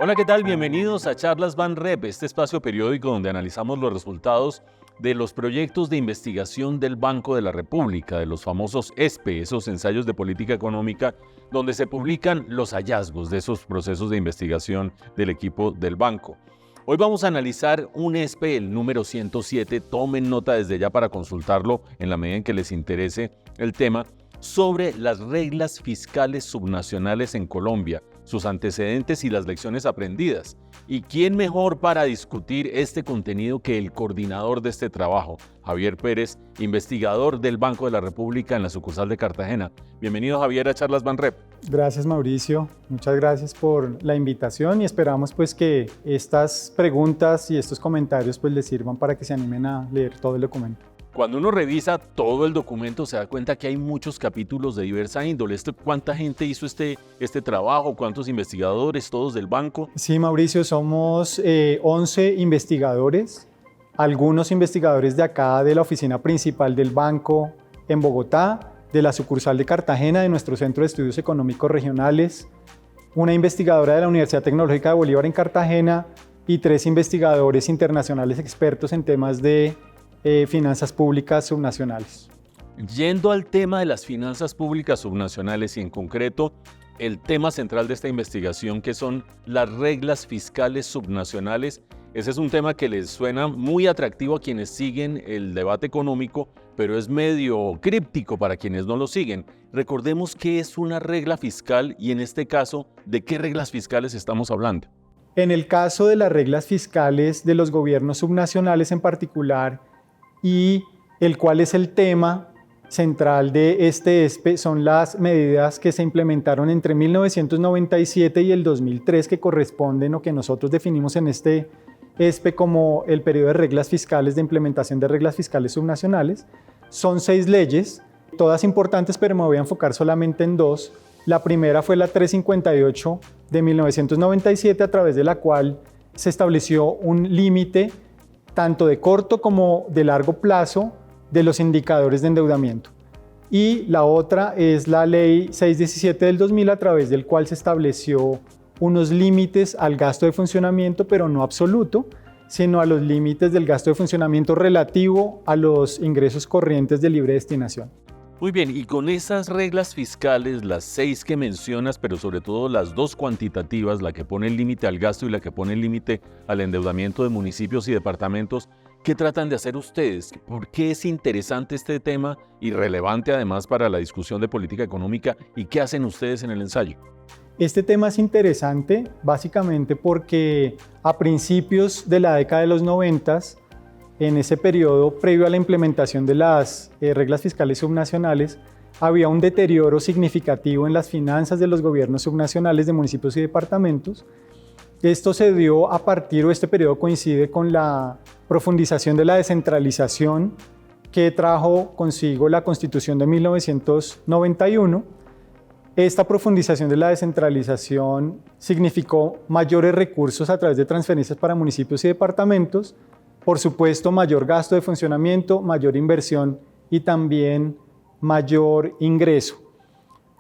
Hola, ¿qué tal? Bienvenidos a Charlas Banrep, este espacio periódico donde analizamos los resultados de los proyectos de investigación del Banco de la República, de los famosos ESPE, esos ensayos de política económica, donde se publican los hallazgos de esos procesos de investigación del equipo del banco. Hoy vamos a analizar un ESPE, el número 107, tomen nota desde ya para consultarlo en la medida en que les interese el tema, sobre las reglas fiscales subnacionales en Colombia, sus antecedentes y las lecciones aprendidas. ¿Y quién mejor para discutir este contenido que el coordinador de este trabajo, Javier Pérez, investigador del Banco de la República en la sucursal de Cartagena? Bienvenido, Javier, a Charlas Banrep. Gracias, Mauricio. Muchas gracias por la invitación y esperamos pues que estas preguntas y estos comentarios pues les sirvan para que se animen a leer todo el documento. Cuando uno revisa todo el documento se da cuenta que hay muchos capítulos de diversa índole. ¿Cuánta gente hizo este trabajo? ¿Cuántos investigadores? ¿Todos del banco? Sí, Mauricio, somos 11 investigadores, algunos investigadores de acá de la oficina principal del banco en Bogotá, de la sucursal de Cartagena, de nuestro Centro de Estudios Económicos Regionales, una investigadora de la Universidad Tecnológica de Bolívar en Cartagena y 3 investigadores internacionales expertos en temas de finanzas públicas subnacionales. Yendo al tema de las finanzas públicas subnacionales y en concreto el tema central de esta investigación, que son las reglas fiscales subnacionales, ese es un tema que les suena muy atractivo a quienes siguen el debate económico, pero es medio críptico para quienes no lo siguen. Recordemos qué es una regla fiscal y en este caso, ¿de qué reglas fiscales estamos hablando? En el caso de las reglas fiscales de los gobiernos subnacionales en particular, y el cual es el tema central de este ESPE, son las medidas que se implementaron entre 1997 y el 2003 que corresponden o que nosotros definimos en este ESPE como el periodo de reglas fiscales, de implementación de reglas fiscales subnacionales. Son 6 leyes, todas importantes, pero me voy a enfocar solamente en 2. La primera fue la 358 de 1997, a través de la cual se estableció un límite tanto de corto como de largo plazo de los indicadores de endeudamiento. Y la otra es la Ley 617 del 2000, a través del cual se estableció unos límites al gasto de funcionamiento, pero no absoluto, sino a los límites del gasto de funcionamiento relativo a los ingresos corrientes de libre destinación. Muy bien, y con esas reglas fiscales, las 6 que mencionas, pero sobre todo las 2 cuantitativas, la que pone el límite al gasto y la que pone el límite al endeudamiento de municipios y departamentos, ¿qué tratan de hacer ustedes? ¿Por qué es interesante este tema y relevante además para la discusión de política económica? ¿Y qué hacen ustedes en el ensayo? Este tema es interesante básicamente porque a principios de la década de los 90, en ese periodo previo a la implementación de las reglas fiscales subnacionales, había un deterioro significativo en las finanzas de los gobiernos subnacionales de municipios y departamentos. Esto se dio a partir, o este periodo coincide con la profundización de la descentralización que trajo consigo la Constitución de 1991. Esta profundización de la descentralización significó mayores recursos a través de transferencias para municipios y departamentos, por supuesto mayor gasto de funcionamiento, mayor inversión y también mayor ingreso.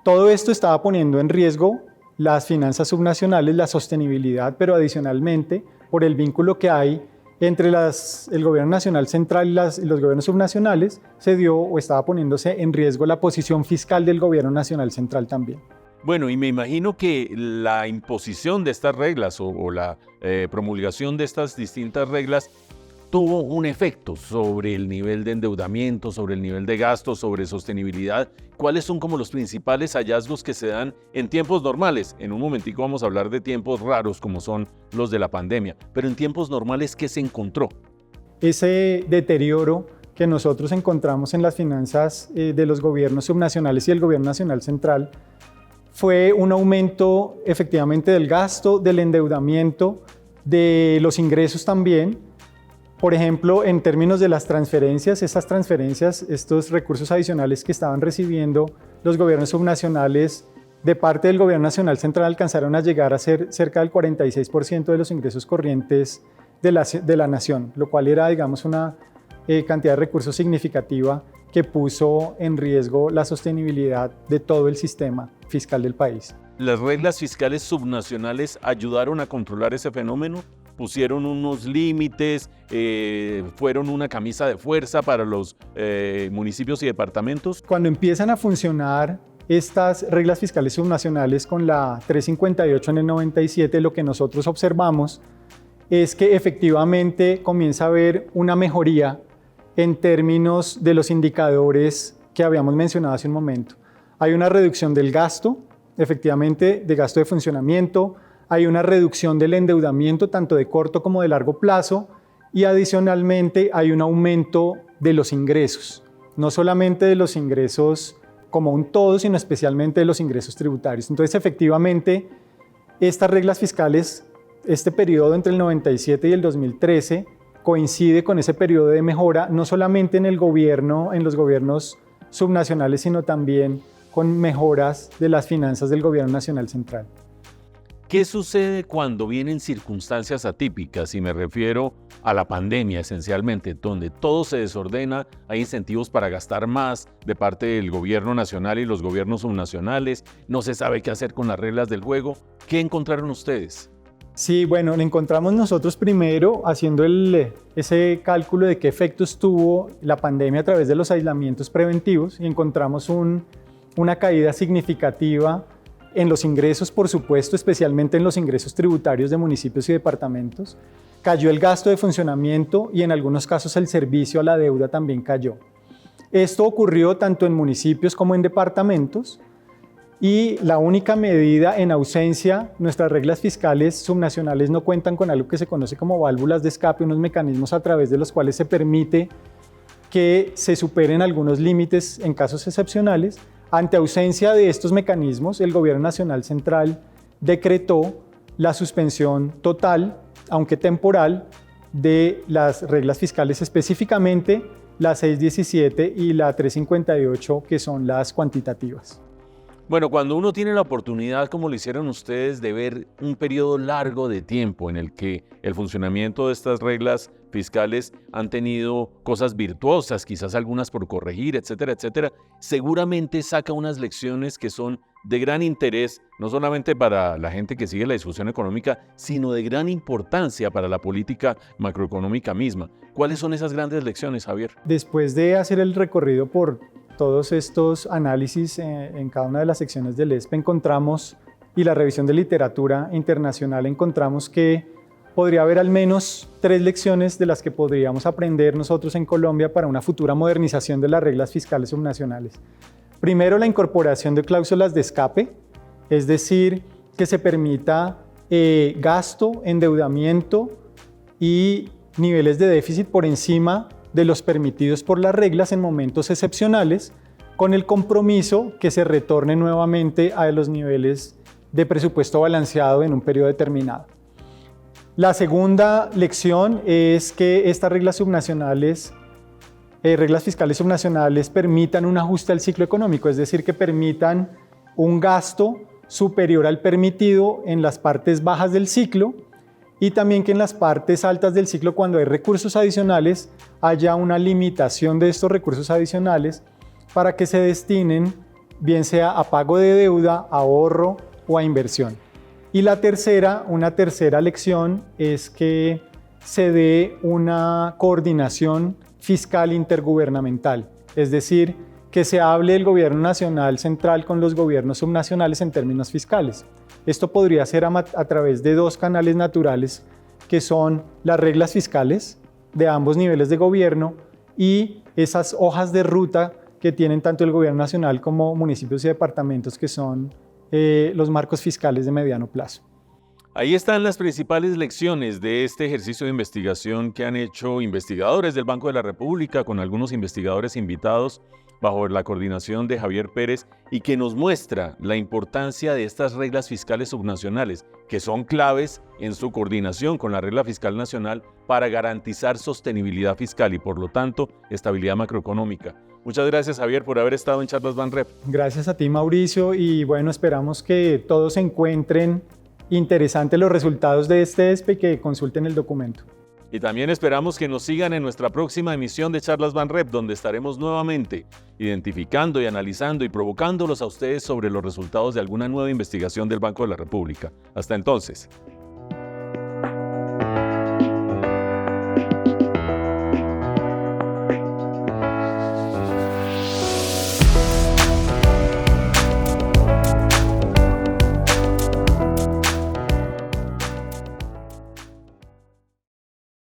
Todo esto estaba poniendo en riesgo las finanzas subnacionales, la sostenibilidad, pero adicionalmente por el vínculo que hay entre el gobierno nacional central y los gobiernos subnacionales, se dio o estaba poniéndose en riesgo la posición fiscal del gobierno nacional central también. Bueno, y me imagino que la imposición de estas reglas o la promulgación de estas distintas reglas tuvo un efecto sobre el nivel de endeudamiento, sobre el nivel de gasto, sobre sostenibilidad. ¿Cuáles son como los principales hallazgos que se dan en tiempos normales? En un momentico vamos a hablar de tiempos raros como son los de la pandemia, pero en tiempos normales, ¿qué se encontró? Ese deterioro que nosotros encontramos en las finanzas de los gobiernos subnacionales y el gobierno nacional central fue un aumento efectivamente del gasto, del endeudamiento, de los ingresos también. Por ejemplo, en términos de las transferencias, estos recursos adicionales que estaban recibiendo los gobiernos subnacionales de parte del gobierno nacional central alcanzaron a llegar a ser cerca del 46% de los ingresos corrientes de la nación, lo cual era, digamos, una cantidad de recursos significativa que puso en riesgo la sostenibilidad de todo el sistema fiscal del país. ¿Las reglas fiscales subnacionales ayudaron a controlar ese fenómeno? ¿Pusieron unos límites? ¿Fueron una camisa de fuerza para los municipios y departamentos? Cuando empiezan a funcionar estas reglas fiscales subnacionales con la 358 en el 97, lo que nosotros observamos es que efectivamente comienza a haber una mejoría en términos de los indicadores que habíamos mencionado hace un momento. Hay una reducción del gasto, efectivamente, de gasto de funcionamiento, hay una reducción del endeudamiento tanto de corto como de largo plazo y adicionalmente hay un aumento de los ingresos, no solamente de los ingresos como un todo, sino especialmente de los ingresos tributarios. Entonces, efectivamente, estas reglas fiscales, este periodo entre el 97 y el 2013, coincide con ese periodo de mejora, no solamente en el gobierno, en los gobiernos subnacionales, sino también con mejoras de las finanzas del gobierno nacional central. ¿Qué sucede cuando vienen circunstancias atípicas? Y me refiero a la pandemia esencialmente, donde todo se desordena, hay incentivos para gastar más de parte del gobierno nacional y los gobiernos subnacionales, no se sabe qué hacer con las reglas del juego. ¿Qué encontraron ustedes? Sí, bueno, lo encontramos nosotros primero haciendo ese cálculo de qué efectos tuvo la pandemia a través de los aislamientos preventivos y encontramos una caída significativa en los ingresos, por supuesto, especialmente en los ingresos tributarios de municipios y departamentos. Cayó el gasto de funcionamiento y en algunos casos el servicio a la deuda también cayó. Esto ocurrió tanto en municipios como en departamentos y la única medida en ausencia, nuestras reglas fiscales subnacionales no cuentan con algo que se conoce como válvulas de escape, unos mecanismos a través de los cuales se permite que se superen algunos límites en casos excepcionales. Ante ausencia de estos mecanismos, el Gobierno Nacional Central decretó la suspensión total, aunque temporal, de las reglas fiscales, específicamente la 617 y la 358, que son las cuantitativas. Bueno, cuando uno tiene la oportunidad, como lo hicieron ustedes, de ver un periodo largo de tiempo en el que el funcionamiento de estas reglas fiscales han tenido cosas virtuosas, quizás algunas por corregir, etcétera, etcétera, seguramente saca unas lecciones que son de gran interés, no solamente para la gente que sigue la discusión económica, sino de gran importancia para la política macroeconómica misma. ¿Cuáles son esas grandes lecciones, Javier? Después de hacer el recorrido por todos estos análisis en cada una de las secciones del ESPE encontramos, y la revisión de literatura internacional, encontramos que podría haber al menos 3 lecciones de las que podríamos aprender nosotros en Colombia para una futura modernización de las reglas fiscales subnacionales. Primero, la incorporación de cláusulas de escape, es decir, que se permita gasto, endeudamiento y niveles de déficit por encima de los permitidos por las reglas en momentos excepcionales, con el compromiso que se retorne nuevamente a los niveles de presupuesto balanceado en un periodo determinado. La segunda lección es que estas reglas fiscales subnacionales permitan un ajuste al ciclo económico, es decir, que permitan un gasto superior al permitido en las partes bajas del ciclo y también que en las partes altas del ciclo, cuando hay recursos adicionales, haya una limitación de estos recursos adicionales para que se destinen bien sea a pago de deuda, a ahorro o a inversión. Y una tercera lección es que se dé una coordinación fiscal intergubernamental, es decir, que se hable el gobierno nacional central con los gobiernos subnacionales en términos fiscales. Esto podría ser a través de 2 canales naturales, que son las reglas fiscales de ambos niveles de gobierno y esas hojas de ruta que tienen tanto el gobierno nacional como municipios y departamentos, que son los marcos fiscales de mediano plazo. Ahí están las principales lecciones de este ejercicio de investigación que han hecho investigadores del Banco de la República con algunos investigadores invitados bajo la coordinación de Javier Pérez y que nos muestra la importancia de estas reglas fiscales subnacionales que son claves en su coordinación con la regla fiscal nacional para garantizar sostenibilidad fiscal y por lo tanto estabilidad macroeconómica. Muchas gracias, Javier, por haber estado en Charlas Banrep. Gracias a ti, Mauricio, y bueno, esperamos que todos encuentren interesantes los resultados de este ESPE y que consulten el documento. Y también esperamos que nos sigan en nuestra próxima emisión de Charlas Banrep, donde estaremos nuevamente identificando y analizando y provocándolos a ustedes sobre los resultados de alguna nueva investigación del Banco de la República. Hasta entonces.